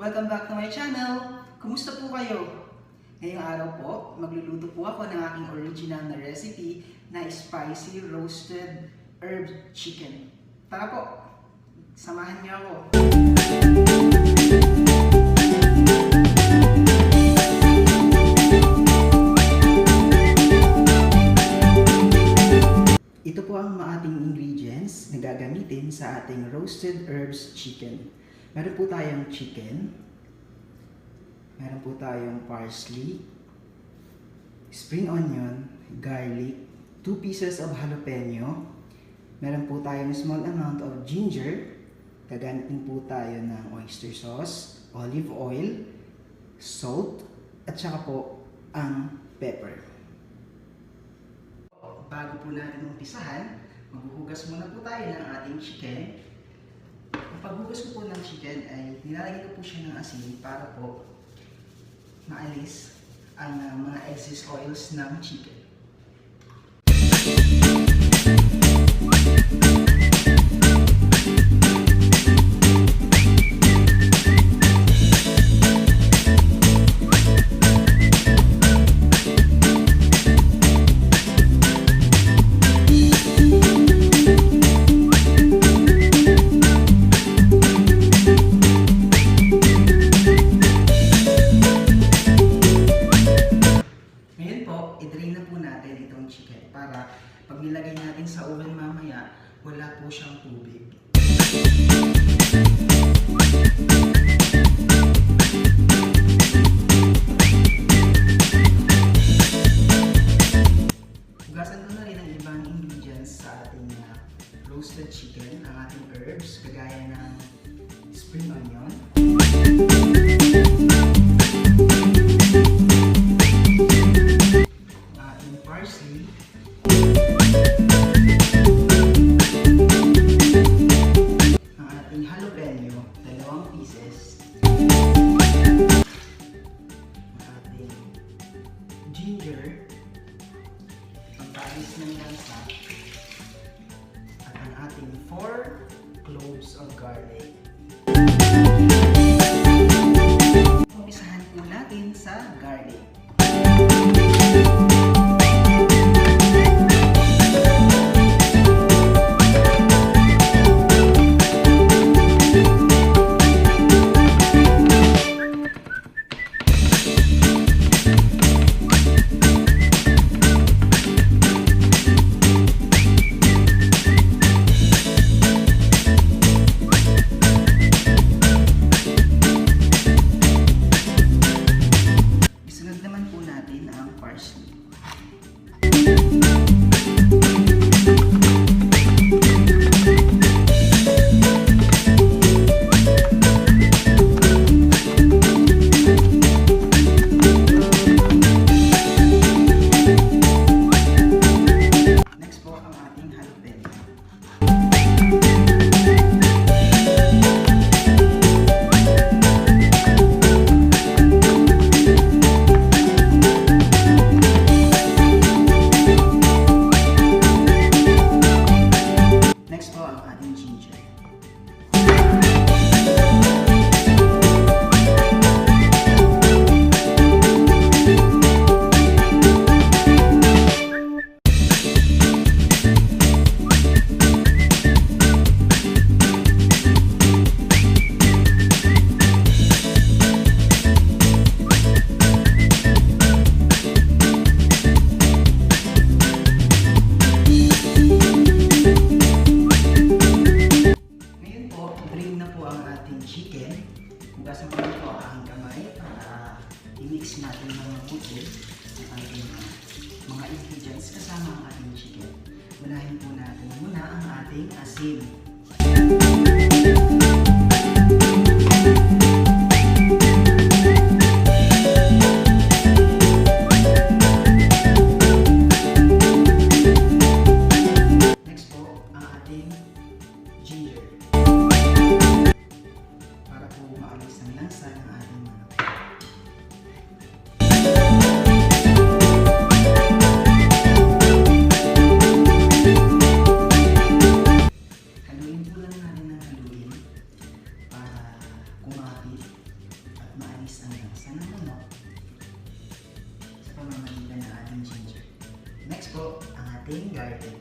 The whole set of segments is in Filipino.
Welcome back to my channel! Kumusta po kayo? Ngayong araw po, magluluto po ako ng aking original na recipe na spicy roasted herb chicken. Tara po! Samahan niyo ako! Ito po ang mga ating ingredients na gagamitin sa ating roasted herbs chicken. Meron po tayong chicken, meron po tayong parsley, spring onion, garlic, 2 pieces of jalapeno, meron po tayong small amount of ginger, gagamitin po tayo ng oyster sauce, olive oil, salt, at saka po ang pepper. Bago po natin umpisahan, maghuhugas muna po tayo ng ating chicken. Ang paghugas ko po ng chicken ay nilalagay ko po siya ng asin para po maalis ang mga excess oils ng chicken. I-drain na po natin itong chicken para pag nilagay natin sa oven mamaya, wala po siyang tubig. Hugasan ko na rin ang ibang ingredients sa ating roasted chicken, ang ating herbs, kagaya ng spring onion, parsley, ang ating jalapeno, 2 pieces, ang ating ginger, pagkaalis ng lansa, at ang ating 4 cloves of garlic. Umpisahan po natin sa garlic. Hugasan ko ito ang kamay para i-mix natin ng mabuti ang ating mga ingredients kasama ang ating chicken. Unahin po natin muna ang ating asin. Next po, ang ating ginger. Maalis ang lansa ng ating manok. Haluin po lang natin ng haluin isa ng manok sa pamamagitan ng ating ginger. Next po, ang ating garlic.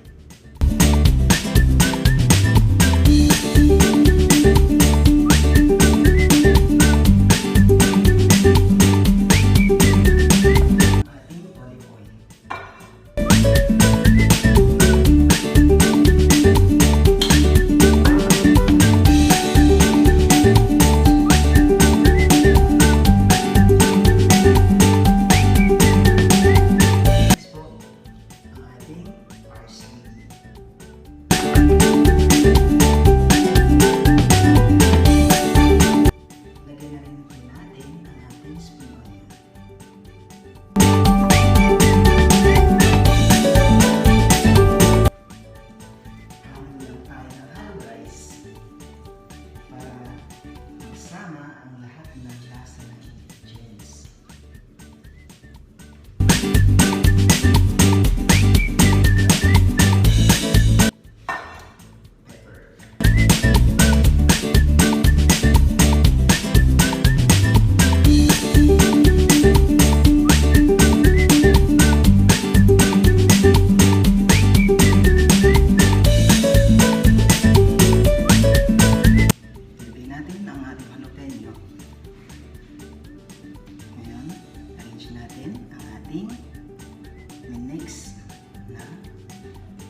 Minix na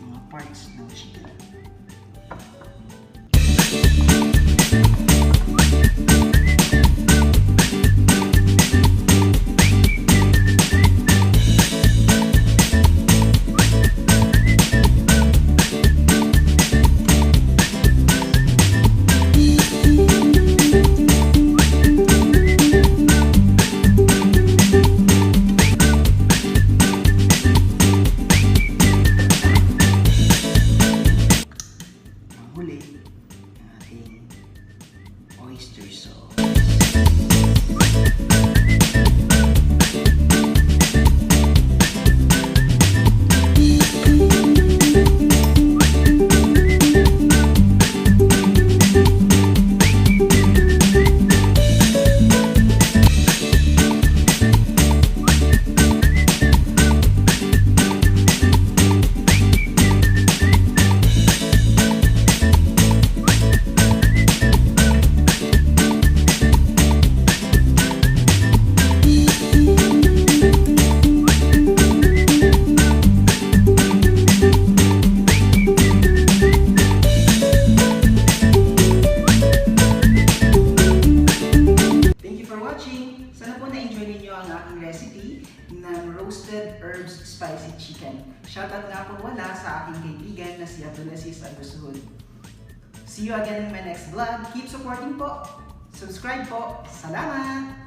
mga parts ng chicken. Huli ang ating oyster sauce. Sana po na-enjoy ninyo ang aking recipe ng roasted herbs spicy chicken. Shoutout nga po wala sa aking kaibigan na si Abdulaziz Agusuhud. See you again in my next vlog. Keep supporting po. Subscribe po. Salamat!